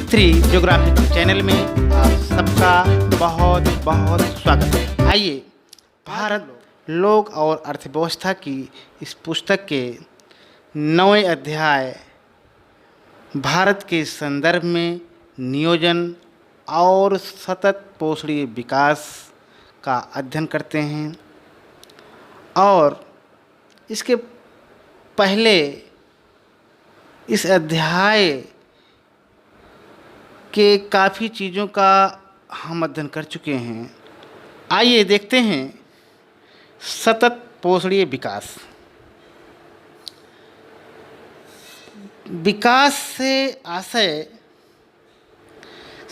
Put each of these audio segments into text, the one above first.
History geography channel में आप सबका बहुत बहुत स्वागत है। आइए भारत लोक और अर्थव्यवस्था की इस पुस्तक के 9वें अध्याय भारत के संदर्भ में नियोजन और सतत पोषणीय विकास का अध्ययन करते हैं। और इसके पहले इस अध्याय के काफ़ी चीज़ों का हम अध्ययन कर चुके हैं। आइए देखते हैं सतत पोषणीय विकास। विकास से आशय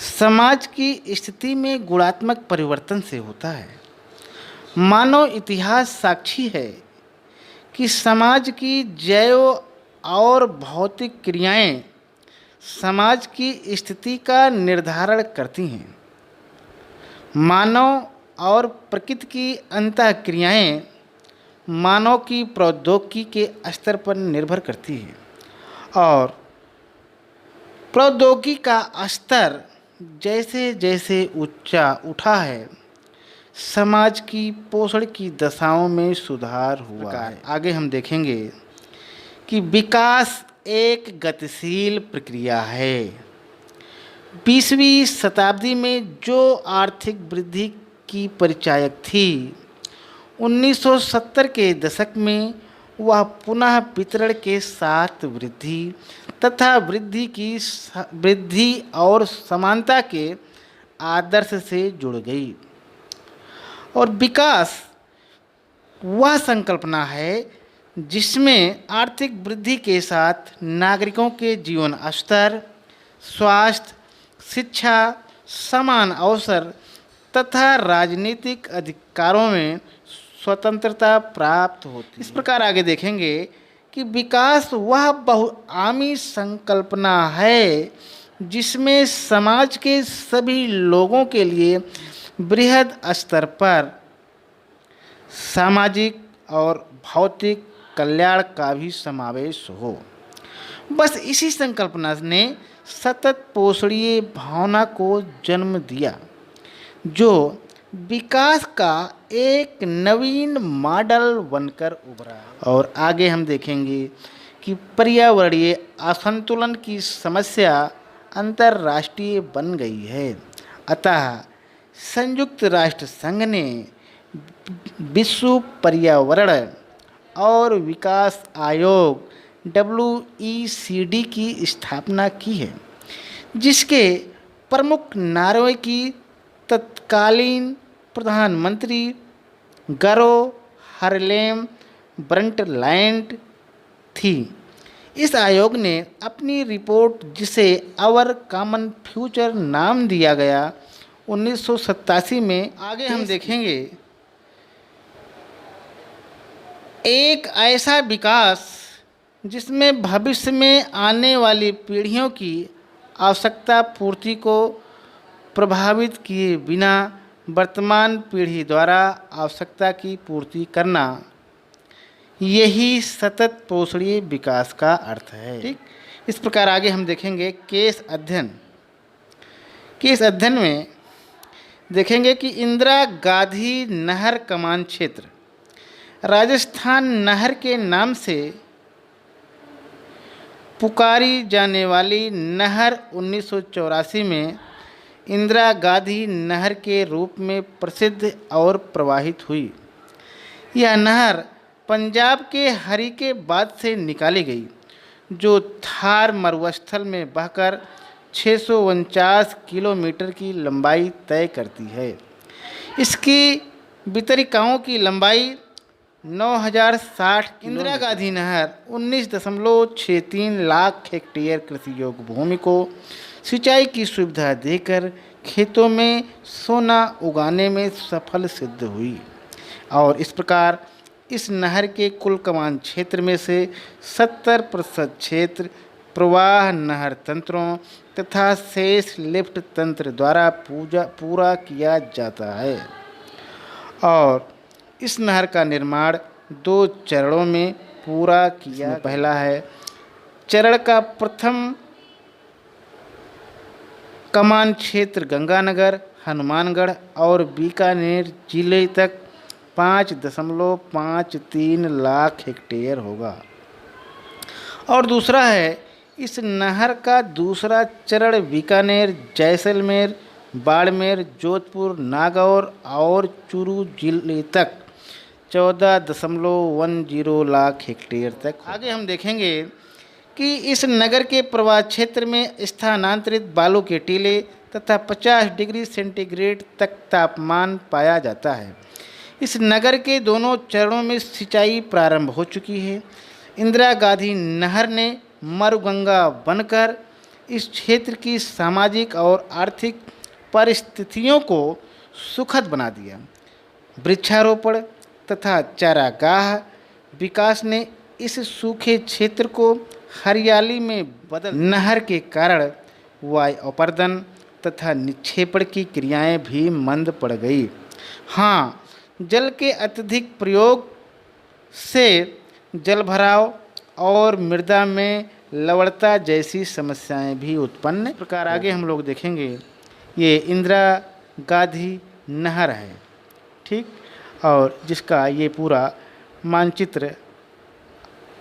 समाज की स्थिति में गुणात्मक परिवर्तन से होता है। मानव इतिहास साक्षी है कि समाज की जैव और भौतिक क्रियाएं समाज की स्थिति का निर्धारण करती हैं। मानव और प्रकृति की अंतःक्रियाएं मानव की प्रौद्योगिकी के स्तर पर निर्भर करती है और प्रौद्योगिकी का स्तर जैसे जैसे ऊंचा उठा है, समाज की पोषण की दशाओं में सुधार हुआ है। आगे हम देखेंगे कि विकास एक गतिशील प्रक्रिया है। 20वीं शताब्दी में जो आर्थिक वृद्धि की परिचायक थी, 1970 के दशक में वह पुनः वितरण के साथ वृद्धि तथा वृद्धि और समानता के आदर्श से जुड़ गई। और विकास वह संकल्पना है जिसमें आर्थिक वृद्धि के साथ नागरिकों के जीवन स्तर, स्वास्थ्य, शिक्षा, समान अवसर तथा राजनीतिक अधिकारों में स्वतंत्रता प्राप्त होती है। इस प्रकार आगे देखेंगे कि विकास वह बहुआयामी संकल्पना है जिसमें समाज के सभी लोगों के लिए बृहद स्तर पर सामाजिक और भौतिक कल्याण का भी समावेश हो। बस इसी संकल्पना ने सतत पोषणीय भावना को जन्म दिया, जो विकास का एक नवीन मॉडल बनकर उभरा। और आगे हम देखेंगे कि पर्यावरणीय असंतुलन की समस्या अंतर्राष्ट्रीय बन गई है। अतः संयुक्त राष्ट्र संघ ने विश्व पर्यावरण और विकास आयोग WECD की स्थापना की है, जिसके प्रमुख नॉर्वे की तत्कालीन प्रधानमंत्री गरो हरलेम ब्रंटलैंड थी। इस आयोग ने अपनी रिपोर्ट, जिसे आवर कॉमन फ्यूचर नाम दिया गया, 1987 में आगे हम देखेंगे एक ऐसा विकास जिसमें भविष्य में आने वाली पीढ़ियों की आवश्यकता पूर्ति को प्रभावित किए बिना वर्तमान पीढ़ी द्वारा आवश्यकता की पूर्ति करना, यही सतत पोषणीय विकास का अर्थ है। ठीक, इस प्रकार आगे हम देखेंगे केस अध्ययन में देखेंगे कि इंदिरा गांधी नहर कमान क्षेत्र, राजस्थान नहर के नाम से पुकारी जाने वाली नहर 1984 में इंदिरा गांधी नहर के रूप में प्रसिद्ध और प्रवाहित हुई। यह नहर पंजाब के हरीकेबाद से निकाली गई, जो थार मरुस्थल में बहकर 649 किलोमीटर की लंबाई तय करती है। इसकी वितरिकाओं की लंबाई 9060। इंदिरा गांधी नहर 19.63 लाख हेक्टेयर कृषि योग्य भूमि को सिंचाई की सुविधा देकर खेतों में सोना उगाने में सफल सिद्ध हुई। और इस प्रकार इस नहर के कुल कमान क्षेत्र में से 70% क्षेत्र प्रवाह नहर तंत्रों तथा शेष लिफ्ट तंत्र द्वारा पूरा किया जाता है। और इस नहर का निर्माण 2 चरणों में पूरा किया। पहला है चरण का प्रथम कमान क्षेत्र गंगानगर, हनुमानगढ़ और बीकानेर जिले तक 5.53 लाख हेक्टेयर होगा। और दूसरा है, इस नहर का दूसरा चरण बीकानेर, जैसलमेर, बाड़मेर, जोधपुर, नागौर और चूरू जिले तक 14.10 लाख हेक्टेयर तक। आगे हम देखेंगे कि इस नगर के प्रवाह क्षेत्र में स्थानांतरित बालू के टीले तथा 50 डिग्री सेंटीग्रेड तक तापमान पाया जाता है। इस नगर के दोनों चरणों में सिंचाई प्रारंभ हो चुकी है। इंदिरा गांधी नहर ने मरुगंगा बनकर इस क्षेत्र की सामाजिक और आर्थिक परिस्थितियों को सुखद बना दिया। वृक्षारोपण तथा चारागाह विकास ने इस सूखे क्षेत्र को हरियाली में बदल। नहर के कारण वायु अपर्दन तथा निक्षेपण की क्रियाएं भी मंद पड़ गई। हाँ, जल के अत्यधिक प्रयोग से जलभराव और मृदा में लवणता जैसी समस्याएं भी उत्पन्न। इस प्रकार आगे हम लोग देखेंगे, ये इंदिरा गांधी नहर है, ठीक, और जिसका ये पूरा मानचित्र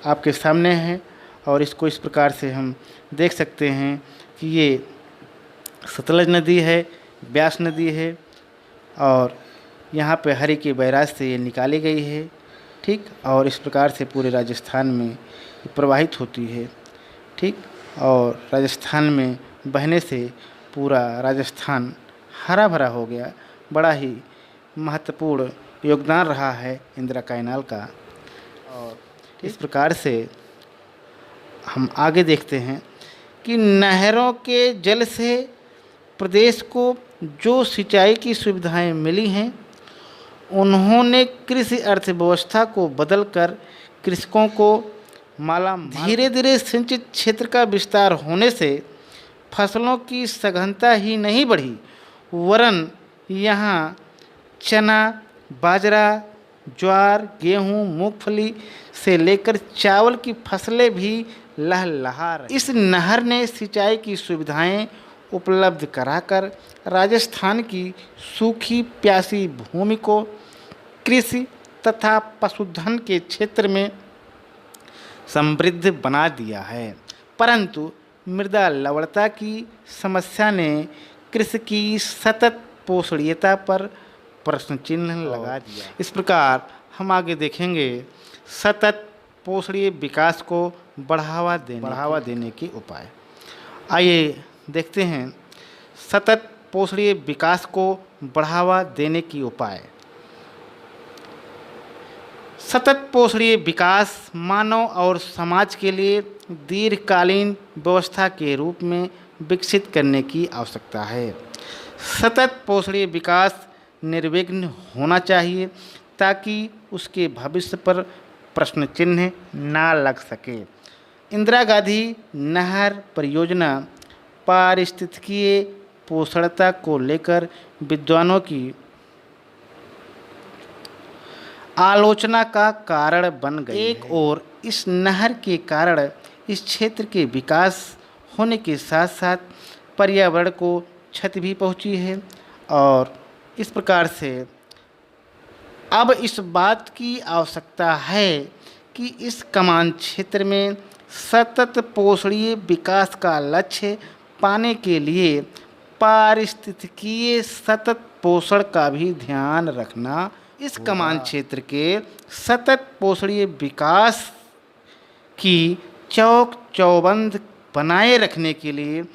आपके सामने है। और इसको इस प्रकार से हम देख सकते हैं कि ये सतलज नदी है, ब्यास नदी है और यहाँ पे हरि के बैराज से ये निकाली गई है, ठीक। और इस प्रकार से पूरे राजस्थान में प्रवाहित होती है, ठीक। और राजस्थान में बहने से पूरा राजस्थान हरा भरा हो गया। बड़ा ही महत्वपूर्ण योगदान रहा है इंदिरा कैनाल का। और इस प्रकार से हम आगे देखते हैं कि नहरों के जल से प्रदेश को जो सिंचाई की सुविधाएं मिली हैं, उन्होंने कृषि अर्थव्यवस्था को बदलकर कृषकों को धीरे धीरे सिंचित क्षेत्र का विस्तार होने से फसलों की सघनता ही नहीं बढ़ी, वरन यहाँ चना, बाजरा, ज्वार, गेहूँ, मूंगफली से लेकर चावल की फसलें भी लहलहा रही। इस नहर ने सिंचाई की सुविधाएं उपलब्ध कराकर राजस्थान की सूखी प्यासी भूमि को कृषि तथा पशुधन के क्षेत्र में समृद्ध बना दिया है। परंतु मृदा लवणता की समस्या ने कृषि की सतत पोषणीयता पर प्रश्न चिन्ह लगा दिया। इस प्रकार हम आगे देखेंगे सतत पोषणीय विकास को बढ़ावा देने के उपाय। आइए देखते हैं सतत पोषणीय विकास को बढ़ावा देने की उपाय। सतत पोषणीय विकास मानव और समाज के लिए दीर्घकालीन व्यवस्था के रूप में विकसित करने की आवश्यकता है। सतत पोषणीय विकास निर्विघ्न होना चाहिए ताकि उसके भविष्य पर प्रश्न चिन्ह ना लग सके। इंदिरा गांधी नहर परियोजना पारिस्थितिकीय पोषणता को लेकर विद्वानों की आलोचना का कारण बन गई। एक ओर इस नहर के कारण इस क्षेत्र के विकास होने के साथ साथ पर्यावरण को क्षति भी पहुंची है और इस प्रकार से अब इस बात की आवश्यकता है कि इस कमान क्षेत्र में सतत पोषणीय विकास का लक्ष्य पाने के लिए पारिस्थितिकीय सतत पोषण का भी ध्यान रखना। इस कमान क्षेत्र के सतत पोषणीय विकास की चौक चौबंद बनाए रखने के लिए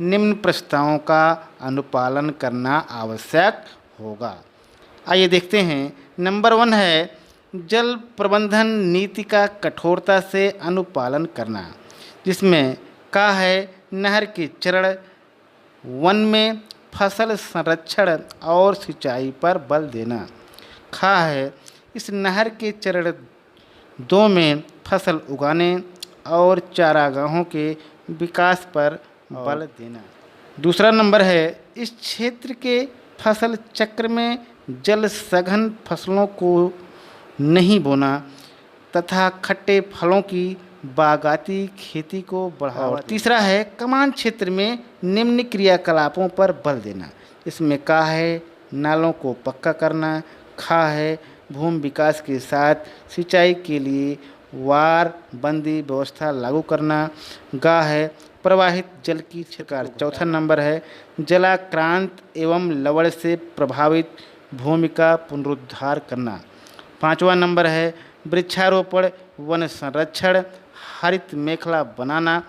निम्न प्रस्तावों का अनुपालन करना आवश्यक होगा। आइए देखते हैं। नंबर 1 है जल प्रबंधन नीति का कठोरता से अनुपालन करना, जिसमें कहा है नहर के चरण 1 में फसल संरक्षण और सिंचाई पर बल देना। खा है इस नहर के चरण 2 में फसल उगाने और चारागाहों के विकास पर बल देना। दूसरा नंबर है इस क्षेत्र के फसल चक्र में जल सघन फसलों को नहीं बोना तथा खट्टे फलों की बागाती खेती को बढ़ावा। और तीसरा है कमान क्षेत्र में निम्न क्रियाकलापों पर बल देना। इसमें का है नालों को पक्का करना, खा है भूमि विकास के साथ सिंचाई के लिए वार बंदी व्यवस्था लागू करना, गा है प्रवाहित जल की छिड़काव। चौथा नंबर है जलाक्रांत एवं लवण से प्रभावित भूमि का पुनरुद्धार करना। पांचवा नंबर है वृक्षारोपण, वन संरक्षण, हरित मेखला बनाना,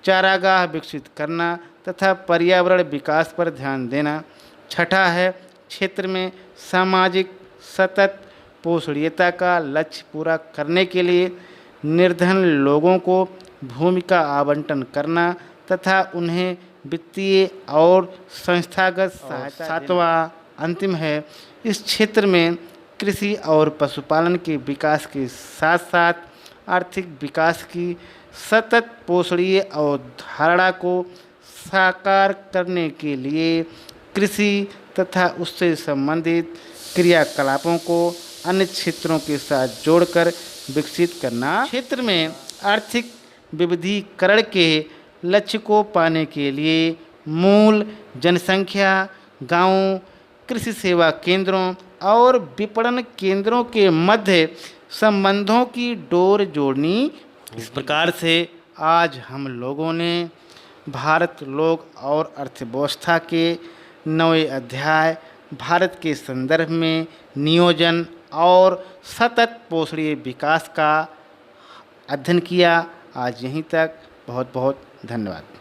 चारागाह विकसित करना तथा पर्यावरण विकास पर ध्यान देना। छठा है क्षेत्र में सामाजिक सतत पोषणीयता का लक्ष्य पूरा करने के लिए निर्धन लोगों को भूमि का आवंटन करना तथा उन्हें वित्तीय और संस्थागत सहायता। सातवां अंतिम है इस क्षेत्र में कृषि और पशुपालन के विकास के साथ साथ आर्थिक विकास की सतत पोषणीय अवधारणा को साकार करने के लिए कृषि तथा उससे संबंधित क्रियाकलापों को अन्य क्षेत्रों के साथ जोड़कर विकसित करना। क्षेत्र में आर्थिक विविधीकरण के लक्ष्य को पाने के लिए मूल जनसंख्या, गांवों, कृषि सेवा केंद्रों और विपणन केंद्रों के मध्य संबंधों की डोर जोड़नी। इस प्रकार से आज हम लोगों ने भारत लोक और अर्थव्यवस्था के 9वें अध्याय भारत के संदर्भ में नियोजन और सतत पोषणीय विकास का अध्ययन किया। आज यहीं तक, बहुत बहुत धन्यवाद।